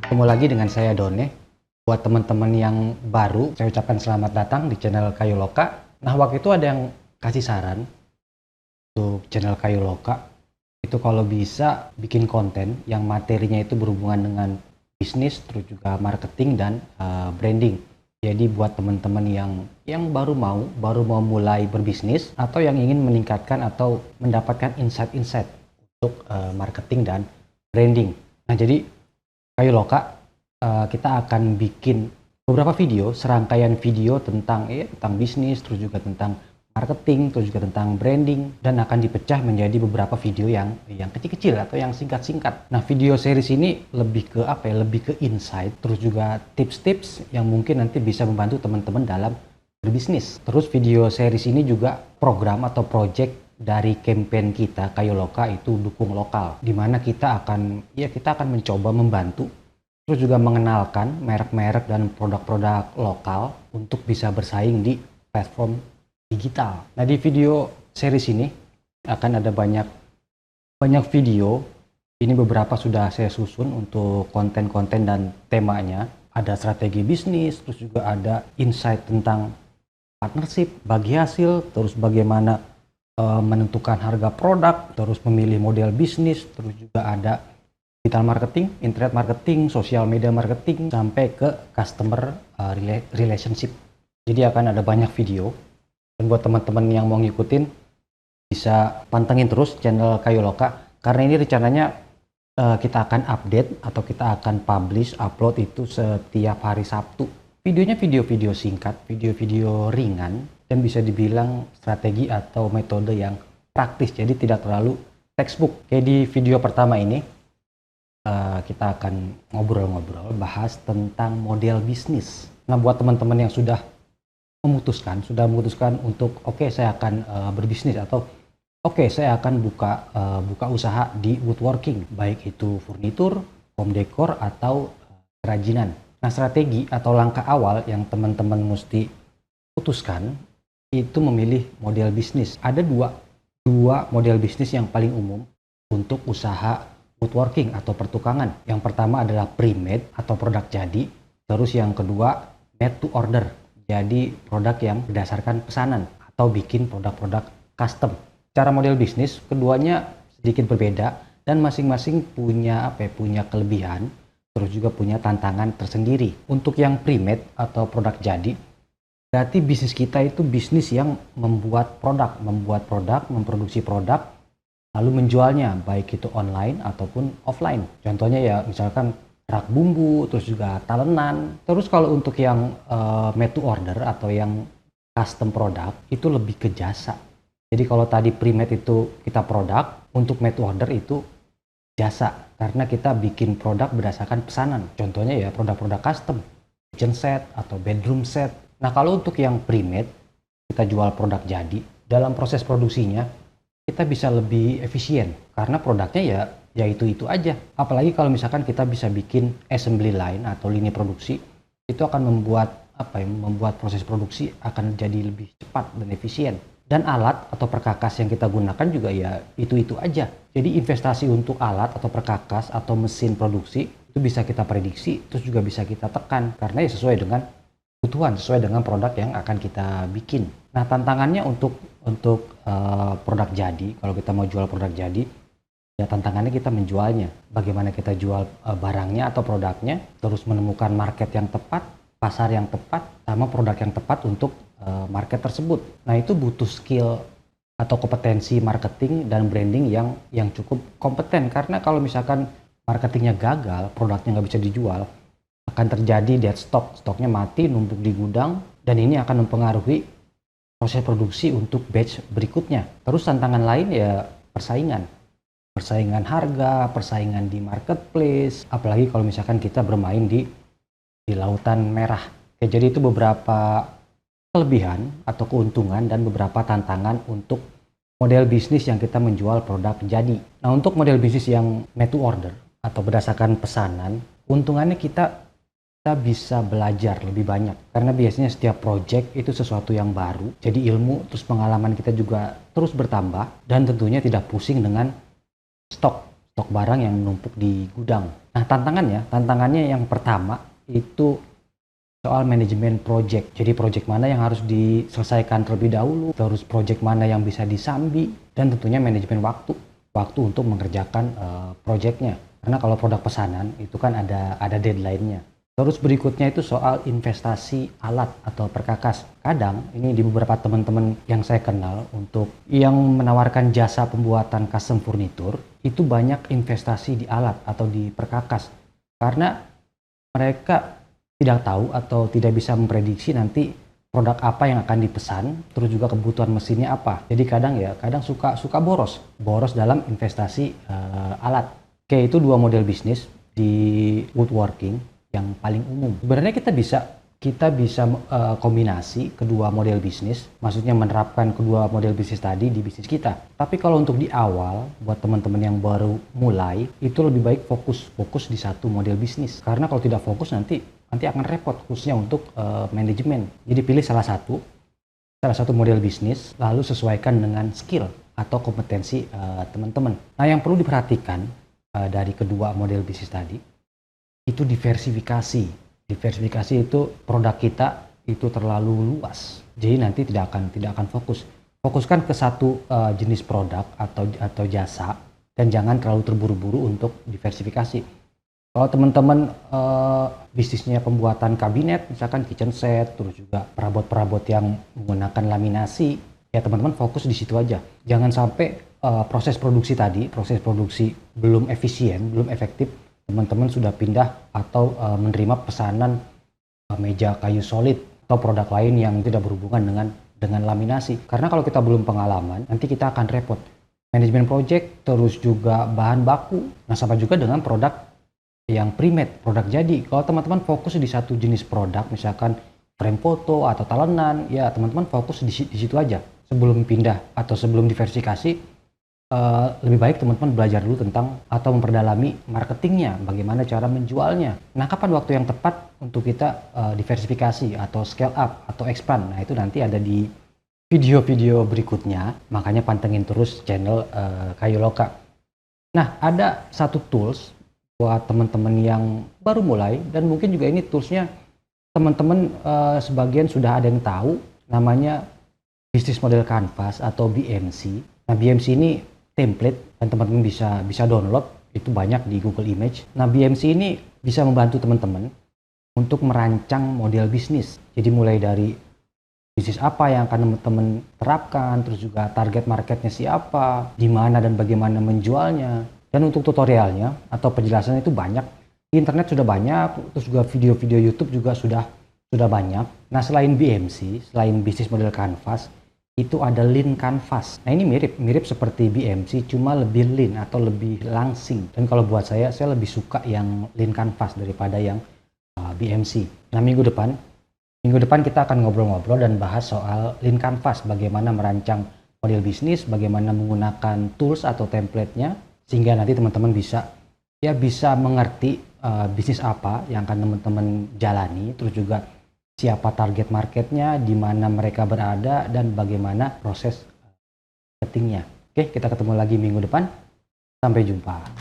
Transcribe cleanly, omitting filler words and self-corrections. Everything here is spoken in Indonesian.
Ketemu lagi dengan saya Done. Buat teman-teman yang baru, saya ucapkan selamat datang di channel Kayu Loka. Nah, waktu itu ada yang kasih saran untuk channel Kayu Loka. Itu kalau bisa bikin konten yang materinya itu berhubungan dengan bisnis, terus juga marketing dan branding. Jadi buat teman-teman yang baru mau mulai berbisnis atau yang ingin meningkatkan atau mendapatkan insight-insight untuk marketing dan branding. Nah, jadi Kayu Loka, kita akan bikin beberapa video, serangkaian video tentang bisnis, terus juga tentang marketing, terus juga tentang branding, dan akan dipecah menjadi beberapa video yang kecil-kecil atau yang singkat-singkat. Nah, video series ini lebih ke lebih ke insight, terus juga tips-tips yang mungkin nanti bisa membantu teman-teman dalam berbisnis. Terus video series ini juga program atau project dari campaign kita Kayu Loka, itu dukung lokal, dimana kita akan mencoba membantu terus juga mengenalkan merek-merek dan produk-produk lokal untuk bisa bersaing di platform digital. Nah, di video series ini akan ada banyak video. Ini beberapa sudah saya susun untuk konten-konten dan temanya. Ada strategi bisnis, terus juga ada insight tentang partnership, bagi hasil, terus bagaimana menentukan harga produk, terus memilih model bisnis, terus juga ada digital marketing, internet marketing, sosial media marketing, sampai ke customer relationship. Jadi akan ada banyak video. Dan buat teman-teman yang mau ngikutin, bisa pantengin terus channel Kayu Loka. Karena ini rencananya kita akan update atau kita akan upload itu setiap hari Sabtu. Videonya video-video singkat, video-video ringan, dan bisa dibilang strategi atau metode yang praktis. Jadi tidak terlalu textbook. Kayak di video pertama ini, kita akan ngobrol-ngobrol bahas tentang model bisnis. Nah, buat teman-teman yang sudah memutuskan untuk saya akan berbisnis, atau saya akan buka usaha di woodworking, baik itu furnitur, home decor, atau kerajinan. Nah, strategi atau langkah awal yang teman-teman mesti putuskan itu memilih model bisnis. Ada dua model bisnis yang paling umum untuk usaha woodworking atau pertukangan. Yang pertama adalah pre-made atau produk jadi, terus yang kedua made to order, jadi produk yang berdasarkan pesanan atau bikin produk-produk custom. Cara model bisnis keduanya sedikit berbeda dan masing-masing punya kelebihan, terus juga punya tantangan tersendiri. Untuk yang pre-made atau produk jadi, berarti bisnis kita itu bisnis yang membuat produk, memproduksi produk, lalu menjualnya, baik itu online ataupun offline. Contohnya ya misalkan rak bumbu, terus juga talenan. Terus kalau untuk yang made to order atau yang custom produk, itu lebih ke jasa. Jadi kalau tadi pre-made itu kita produk, untuk made to order itu jasa, karena kita bikin produk berdasarkan pesanan. Contohnya ya produk-produk custom, kitchen set atau bedroom set. Nah, kalau untuk yang pre-made, kita jual produk jadi, dalam proses produksinya kita bisa lebih efisien karena produknya ya itu aja. Apalagi kalau misalkan kita bisa bikin assembly line atau lini produksi, itu akan membuat proses produksi akan jadi lebih cepat dan efisien. Dan alat atau perkakas yang kita gunakan juga ya itu aja. Jadi investasi untuk alat atau perkakas atau mesin produksi itu bisa kita prediksi, terus juga bisa kita tekan karena ya sesuai dengan kebutuhan, sesuai dengan produk yang akan kita bikin. Nah, tantangannya untuk produk jadi, kalau kita mau jual produk jadi, ya tantangannya kita menjualnya. Bagaimana kita jual barangnya atau produknya, terus menemukan market yang tepat, pasar yang tepat, sama produk yang tepat untuk market tersebut. Nah, itu butuh skill atau kompetensi marketing dan branding yang cukup kompeten. Karena kalau misalkan marketingnya gagal, produknya nggak bisa dijual, akan terjadi dead stock, stoknya mati, numpuk di gudang, dan ini akan mempengaruhi proses produksi untuk batch berikutnya. Terus tantangan lain ya persaingan harga, persaingan di marketplace, apalagi kalau misalkan kita bermain di lautan merah. Jadi itu beberapa kelebihan atau keuntungan dan beberapa tantangan untuk model bisnis yang kita menjual produk jadi. Nah, untuk model bisnis yang made to order atau berdasarkan pesanan, keuntungannya kita bisa belajar lebih banyak karena biasanya setiap project itu sesuatu yang baru, jadi ilmu terus pengalaman kita juga terus bertambah, dan tentunya tidak pusing dengan stok stok barang yang menumpuk di gudang. Nah, tantangannya yang pertama itu soal manajemen project. Jadi project mana yang harus diselesaikan terlebih dahulu, terus project mana yang bisa disambi, dan tentunya manajemen waktu untuk mengerjakan projectnya. Karena kalau produk pesanan itu kan ada deadline-nya. Terus berikutnya itu soal investasi alat atau perkakas. Kadang ini di beberapa teman-teman yang saya kenal untuk yang menawarkan jasa pembuatan custom furniture itu banyak investasi di alat atau di perkakas. Karena mereka tidak tahu atau tidak bisa memprediksi nanti produk apa yang akan dipesan, terus juga kebutuhan mesinnya apa. Jadi kadang suka boros dalam investasi alat. Oke, itu dua model bisnis di woodworking yang paling umum. Sebenarnya kita bisa kombinasi kedua model bisnis, maksudnya menerapkan kedua model bisnis tadi di bisnis kita. Tapi kalau untuk di awal, buat teman-teman yang baru mulai, itu lebih baik fokus di satu model bisnis. Karena kalau tidak fokus nanti akan repot, khususnya untuk manajemen. Jadi pilih salah satu model bisnis, lalu sesuaikan dengan skill atau kompetensi teman-teman. Nah, yang perlu diperhatikan dari kedua model bisnis tadi, itu diversifikasi. Diversifikasi itu produk kita itu terlalu luas. Jadi nanti tidak akan fokus. Fokuskan ke satu jenis produk atau jasa dan jangan terlalu terburu-buru untuk diversifikasi. Kalau teman-teman bisnisnya pembuatan kabinet, misalkan kitchen set, terus juga perabot-perabot yang menggunakan laminasi, ya teman-teman fokus di situ aja. Jangan sampai proses produksi belum efisien, belum efektif, teman-teman sudah pindah atau menerima pesanan meja kayu solid atau produk lain yang tidak berhubungan dengan laminasi. Karena kalau kita belum pengalaman, nanti kita akan repot. Manajemen project, terus juga bahan baku, nah sampai juga dengan produk yang pre-made, produk jadi. Kalau teman-teman fokus di satu jenis produk, misalkan frame foto atau talenan, ya teman-teman fokus di situ aja. Sebelum pindah atau sebelum diversifikasi, lebih baik teman-teman belajar dulu tentang atau memperdalami marketingnya, bagaimana cara menjualnya. Nah, kapan waktu yang tepat untuk kita diversifikasi atau scale up atau expand? Nah, itu nanti ada di video-video berikutnya, makanya pantengin terus channel Kayu Loka. Nah, ada satu tools buat teman-teman yang baru mulai, dan mungkin juga ini toolsnya teman-teman sebagian sudah ada yang tahu, namanya Business Model Canvas atau BMC. Nah, BMC ini template dan teman-teman bisa download, itu banyak di Google Image. Nah, BMC ini bisa membantu teman-teman untuk merancang model bisnis. Jadi mulai dari bisnis apa yang akan teman-teman terapkan, terus juga target marketnya siapa, di mana dan bagaimana menjualnya. Dan untuk tutorialnya atau penjelasannya itu banyak. Di internet sudah banyak, terus juga video-video YouTube juga sudah banyak. Nah, selain BMC, selain Business Model Canvas, itu ada Lean Canvas. Nah, ini mirip seperti BMC, cuma lebih lean atau lebih langsing. Dan kalau buat saya lebih suka yang Lean Canvas daripada yang BMC. Nah, minggu depan kita akan ngobrol-ngobrol dan bahas soal Lean Canvas, bagaimana merancang model bisnis, bagaimana menggunakan tools atau template-nya, sehingga nanti teman-teman bisa mengerti bisnis apa yang akan teman-teman jalani, terus juga siapa target marketnya, di mana mereka berada, dan bagaimana proses marketingnya. Oke, kita ketemu lagi minggu depan. Sampai jumpa.